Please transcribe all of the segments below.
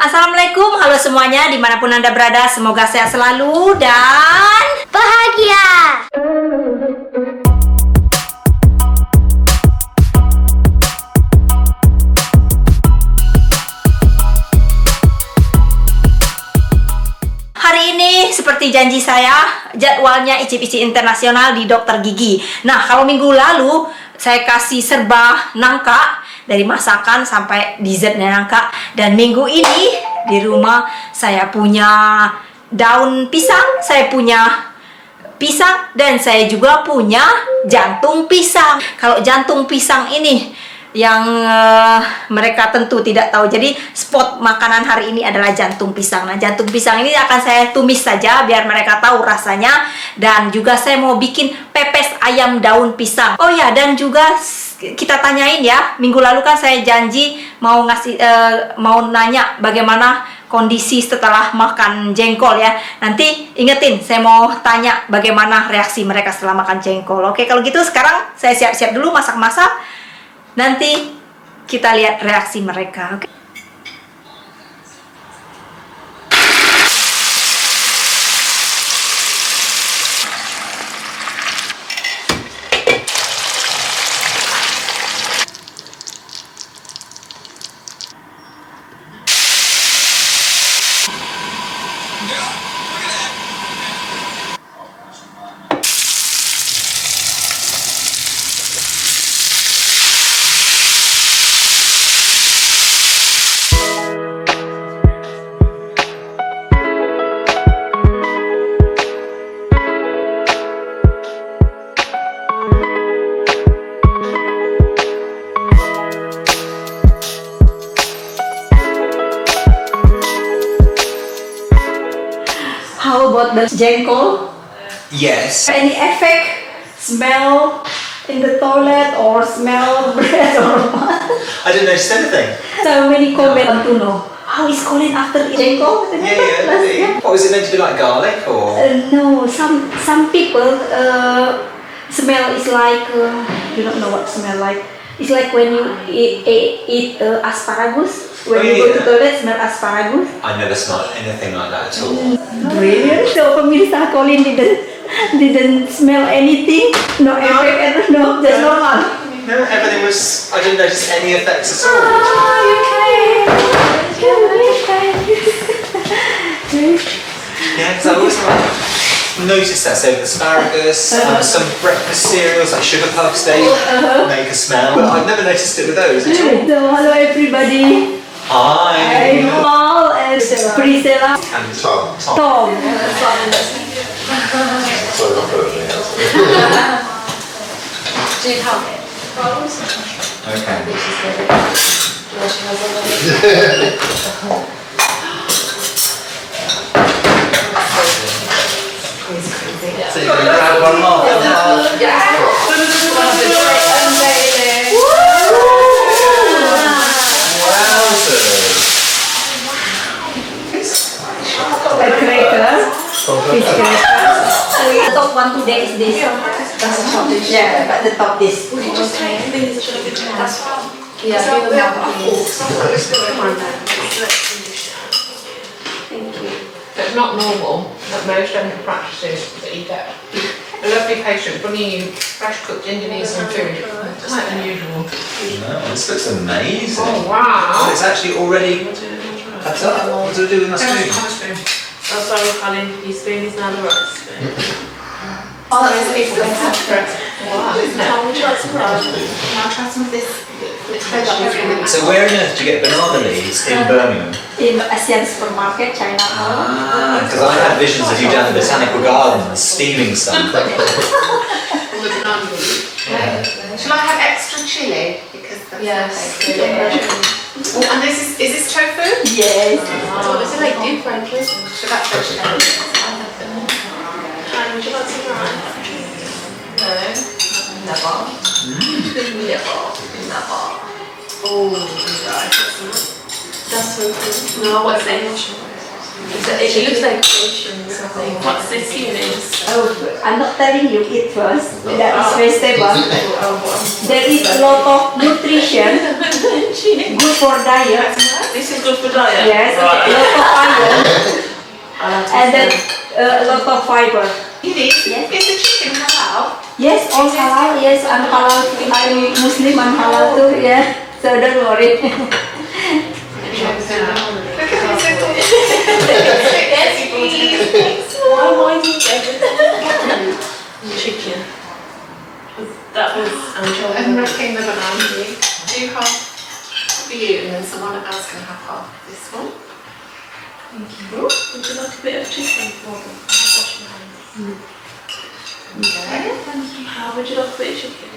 Assalamualaikum, halo semuanya dimanapun Anda berada, semoga sehat selalu dan bahagia. Hari ini seperti janji saya, jadwalnya icip-icip internasional di dokter gigi. Nah, kalau minggu lalu saya kasih serba nangka dari masakan sampai dessertnya nangka, dan minggu ini di rumah saya punya daun pisang, saya punya pisang, dan saya juga punya jantung pisang. Kalau jantung pisang ini yang mereka tentu tidak tahu. Jadi spot makanan hari ini adalah jantung pisang. Nah, jantung pisang ini akan saya tumis saja biar mereka tahu rasanya. Dan juga saya mau bikin pepes ayam daun pisang. Oh ya, dan juga kita tanyain ya. Minggu lalu kan saya janji mau mau nanya bagaimana kondisi setelah makan jengkol ya. Nanti ingetin, saya mau tanya bagaimana reaksi mereka setelah makan jengkol. Oke, kalau gitu sekarang saya siap-siap dulu masak-masak. Nanti kita lihat reaksi mereka. Oke. How about the jengkol? Yes. Any effect, smell in the toilet or smell bread or what? I didn't notice anything. So many comments want to know how is Colin after jengkol? Yeah. What was it meant to be, like garlic or? No, some people smell is like you don't know what smell like. It's like when you eat asparagus. When you go to toilet, smell asparagus. I never smelled anything like that at all. Brilliant. So pemirsa, Colin didn't smell anything. No effect, no, just normal. No, everything was. I didn't notice any effects at all. Yeah, because I always noticed that. So asparagus, some breakfast cereals like sugar puffs, they make a smell. But I've never noticed it with those at all. So hello everybody. Hi. I'm Paul and Priscilla. And Tom. Tom. Sorry, not put anything else. So you can grab one more. A cracker. Fish cracker. The top one today is this. That's the top dish. Yeah, but the top dish. It's not normal that most dental practices that you get a lovely patient bringing you fresh cooked Indonesian food. It's quite unusual. No, this looks amazing. Oh wow! It's actually already cut up. What do we do with my spoon? Oh sorry, Colin, your spoon is now the right spoon. Oh, that's fantastic. Wow, isn't it? Would you like some rice? Can I try some of this? So where on earth do you get banana leaves in Birmingham? In Asian supermarket, China. Because I had visions of you down the botanical gardens steaming some. Shall I have extra chili? Because that's oh, and is this tofu? Yes. Oh, is it like deep fried tofu? So that's vegetarian. And would you like some rice? No. Never. Never. Oh, that's so good. No, what's it? It looks like ocean or something. What's this Yuni's? Oh, I'm not telling you it first. That is vegetable. There is a lot of nutrition, good for diet. This is good for diet. Yes, Right. a lot of iron. And then a lot of fiber. Yuni, is the chicken halal? Yes, all halal. Yes, I'm halal. I'm Muslim. I'm halal too. Yeah, so don't worry. Look at this. Yes, please. Why do you get chicken? That was I'm wrapping the banana for you. Do half for you, and then someone else can have half of this one. Thank you. Would you like a bit of chicken? Wash your hands. Okay. Thank you. How would you like a bit of chicken?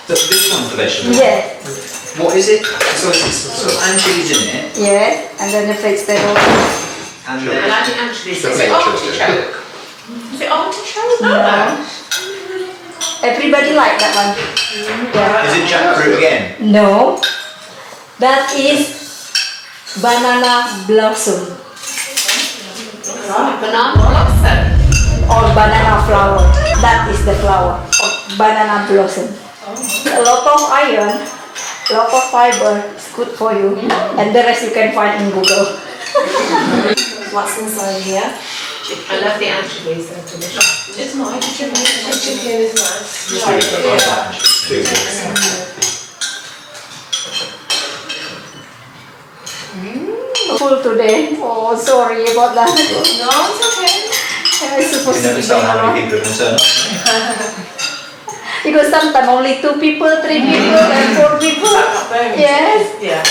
This one's the vegetable. Yes, What is it? So it's sort of anchovies in it. yes, and then the vegetable. And I like the anchovies. Is Don't it make artichoke? Is it artichoke? No. Everybody like that one. Yeah. is it jackfruit again? No, that is banana blossom Banana blossom. or banana flower. That is the flower of banana blossom. A lot of iron, a lot of fiber. It's good for you, and the rest you can find in Google. What's inside here? I love the anchovies, they're delicious. It's nice. Chicken is nice. It's really good. I like anchovies too. Full today. Oh, sorry about that. No, it's okay. I was supposed You to never be tell how there. many people are going to turn up. Because sometimes only 2 people, 3 people, and 4 people. Yes. Yeah.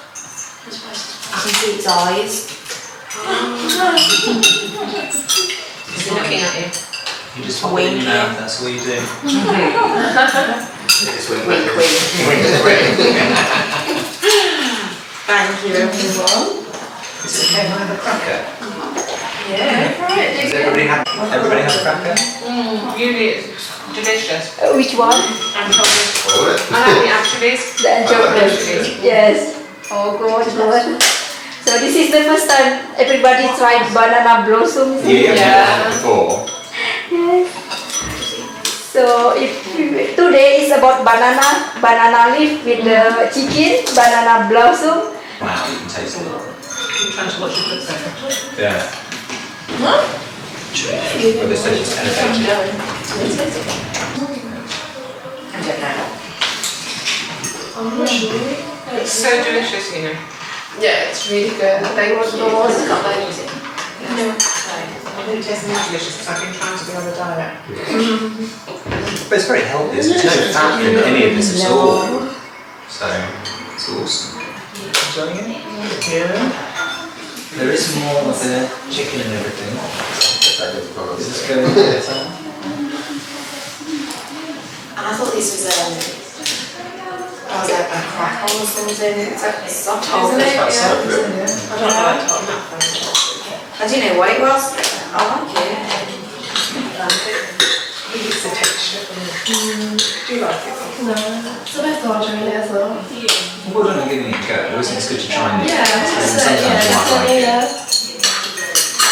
I can see its eyes. Is it looking at you? You just pop it in your mouth, that's all you do. It's wink, Wink, wink. wink. Thank you, everyone. Is it okay if I have a cracker? Yeah, right. Does everybody have a cracker? Yuni, it's delicious. Which one? Anchovies. What was it? I like the anchovies. The anchovies. Yes. Oh, good, good. So this is the first time everybody tried banana blossom. isn't it? Yeah, I've had it before. Yes. So if today is about banana leaf with the chicken, banana blossom. Wow, you can taste it. I'm trying to watch your foot. Yeah. But this is just elevated. I don't know. It's so delicious, you know. Yeah, it's really good. Thank you. It's got no music. I think it tastes more delicious because I've been trying to be on a diet. But it's very healthy. There's no fat in any of this at all. So, it's awesome. Enjoying it? Yeah. There is more of the chicken and everything. Is this going to be time? And I thought this was a crackle or something. It's like soft, isn't it? Quite soft, I don't like it. I'm not a fan. I didn't know what it was. I like it. I think it's the texture. Do you like it? It's the best order really as well. Well done on giving it a go. I always think it's good to try and Yeah, sometimes you might like it.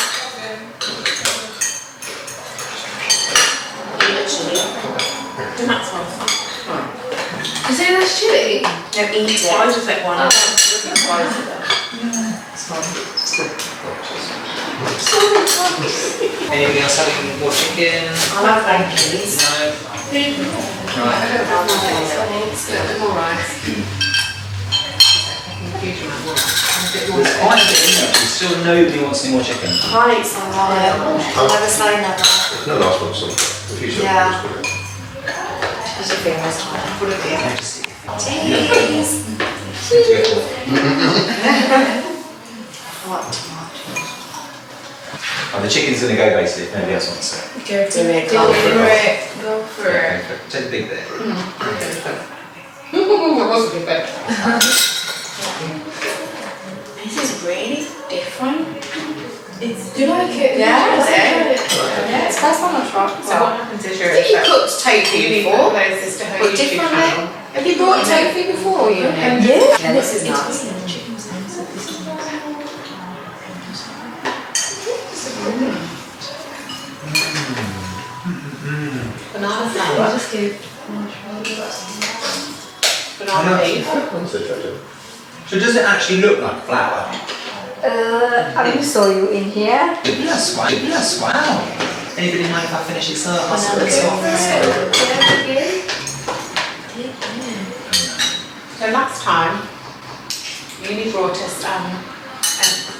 Is it nice chili? No, eat it. I just like one. Oh. Anything else having more chicken? I love Frankie's. No? I Right. don't have rice. A bit more rice. There's quite a bit in there. Still nobody wants any more chicken. Right, so I'll never say never. No last one, so if you should Yeah. just put it. As your fingers put it in. Cheese. What tomatoes? Oh, the chicken's going to go basically if nobody else wants it. Go for it. Go for it. Go for Okay, it. take the big bit. It was a bit better. This is really different. Do you like it? Yeah, is it? Yeah, it's first one I've tried. So what happens is I think you cooked tofu you need before. those this to her But YouTube differently. channel. Have you brought tofu before, you know? Yeah. Yeah, this is nice. Banana flour. Just give. Banana leaf. So does it actually look like flour? I will show you in here. Yes, wow. Yes, wow. Anybody mind if I finish it up? I'll split it off. So last time, Yuni brought us a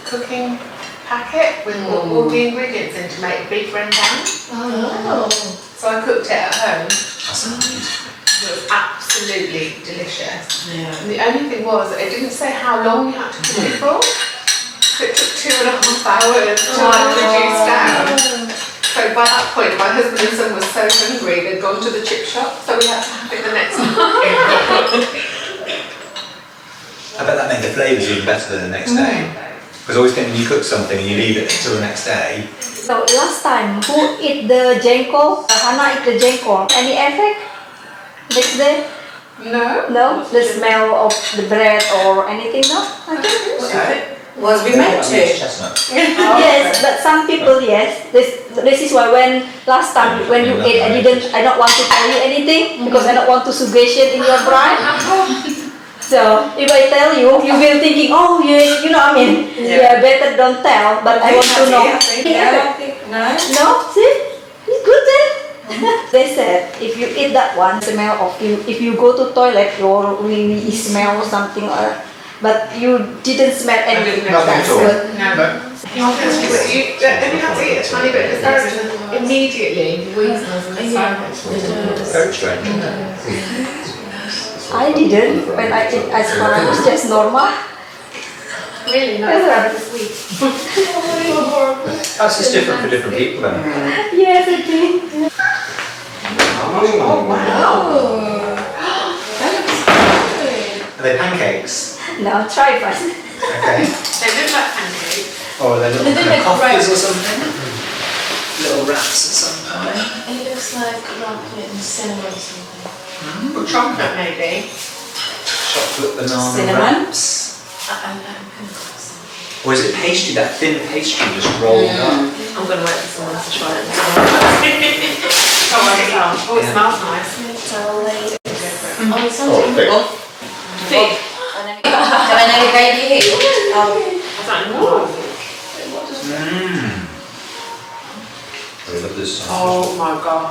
cooking packet with all the ingredients in to make beef rendang. Oh. So I cooked it at home. That's nice. It was absolutely delicious. Yeah. And the only thing was, it didn't say how long you had to cook it for. So it took 2.5 hours to reduce down. So by that point, my husband and son were so hungry, they'd gone to the chip shop, so we had to have it the next night. I bet that made the flavours even better than the next day. Because I always think when you cook something and you leave it till the next day. So last time, who eat the jengkol? Hana eat the jengkol. Any effect? Next day? No? No? The smell of the bread or anything? No? I don't think so. Was we meant to? Chestnut. Yes, but some people yes. This is why when last time when you ate, I don't want to tell you anything because I don't want to suggestion in your brain. So if I tell you, you will thinking, oh yes, you know what I mean. Yeah, better don't tell. But I want to know. No. No, see, it's good then. They said if you eat that one, smell of you. If you go to toilet, you really smell something or. But you didn't smell anything. Nothing at all. Good. No. You have to eat a tiny bit of asparagus and immediately the weeds and asparagus. Very strange. I didn't. When I eat asparagus, just normal. Really nice. Asparagus is sweet. That's just different for different people then. Yes, I think. Oh wow. Are they pancakes? No, try first. Okay. They look like pancakes. Or are they little kind of coffees or something? Little wraps or something? It looks like chocolate and cinnamon or something. Or chocolate maybe. Chocolate banana Cinnamon? wraps. I know. Or is it pastry, that thin pastry just rolled up? I'm going to wait for someone to try it. Oh, it smells nice. Oh, it sounds thick. Thick. Can I navigate you here? I don't know. I love this. Oh my god.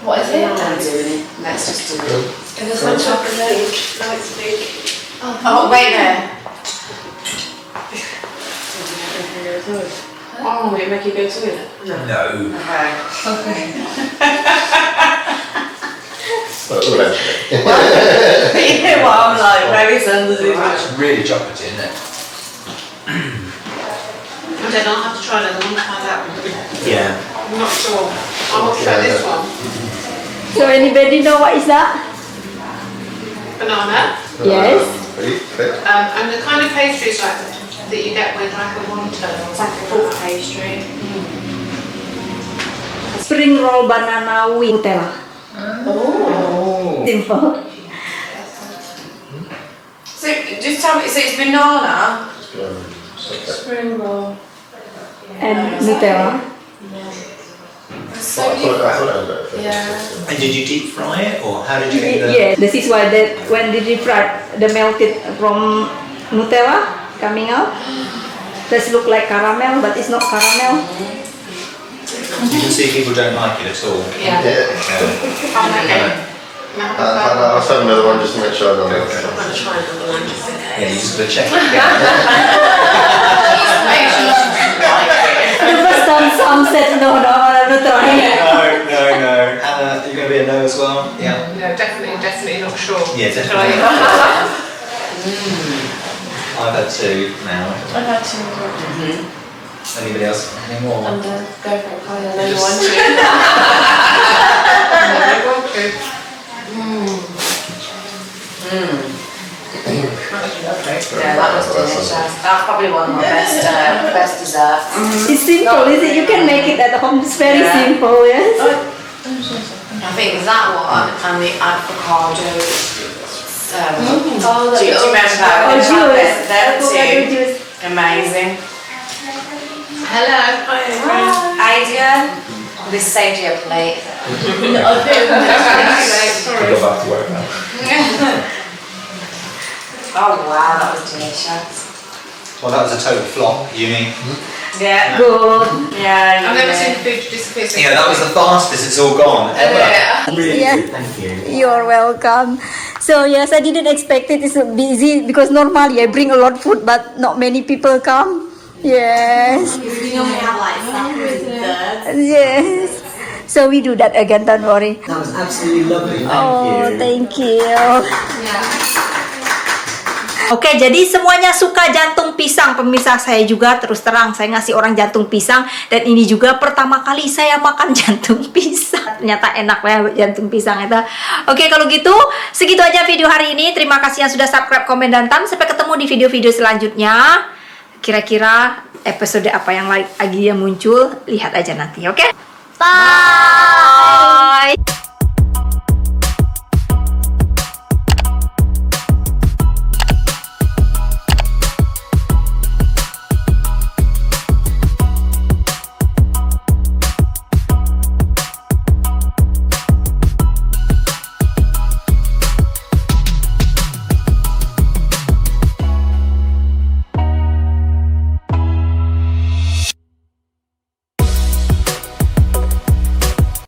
What is it? I'm doing it. Let's just do it. If there's no chocolate. No, it's big. Oh, wait there. Oh, will it make you go to it? No. Eventually. You know what I'm like, very sensitive. That's really chocolatey, isn't it? I don't know, I'll have to try another one, try that one. Yeah. I'm not sure. I will try this one. So anybody know what is that? Banana. Yes. And the kind of pastries like that you get with like a wonton. It's like a full pastry. Spring roll banana with Nutella. Oh. Simple. So, just tell me, so it's banana, Spring roll. And Nutella. yeah. And did you deep fry it, or how did you get the... Yes, this is why that when did you fry the melted from Nutella coming out. Does look like caramel, but it's not caramel. You can see people don't like it at all. Yeah. I'm okay. I'll have another one just to make sure I don't know. I'm going to try another one just in Yeah, you case. just gotta check it. Make sure she's like it. The first time some said no, I'm not trying. No. Anna, you're gonna be a no as well? Yeah. No, definitely not sure. Yeah, Shall I- definitely. I've had two now. I've had two as well. Anybody else? Any more? And go for it, Kylie. I know you want to. Yeah, that was delicious. That's probably one of my best desserts. It's simple, is it? You can make it at home. It's very simple, yes. I think that one and the avocado. Oh, Do you remember? Oh, The chocolate, juice. them Avocado two. juice. Amazing. Hello. Hi, dear. We saved you a plate. Go back to work now. Oh wow, that was delicious. Well, that was a total flop, Yuni. Yeah. Good. Yeah. I've never seen food disappear so Yeah, that was the fastest it's all gone ever. Really Yeah. good, thank you. You're welcome. So yes, I didn't expect it. It's busy because normally I bring a lot of food, but not many people come. Yes. Yes. So we do that again. Don't worry. That was absolutely lovely. Thank Oh, you. thank you. Oke, jadi semuanya suka jantung pisang. Pemirsa, saya juga terus terang saya ngasih orang jantung pisang, dan ini juga pertama kali saya makan jantung pisang. Ternyata enak ya jantung pisang itu. Oke, kalau gitu segitu aja video hari ini. Terima kasih yang sudah subscribe, komen, dan thumb. Sampai ketemu di video-video selanjutnya. Kira-kira episode apa yang lagi yang muncul, lihat aja nanti, oke? Bye.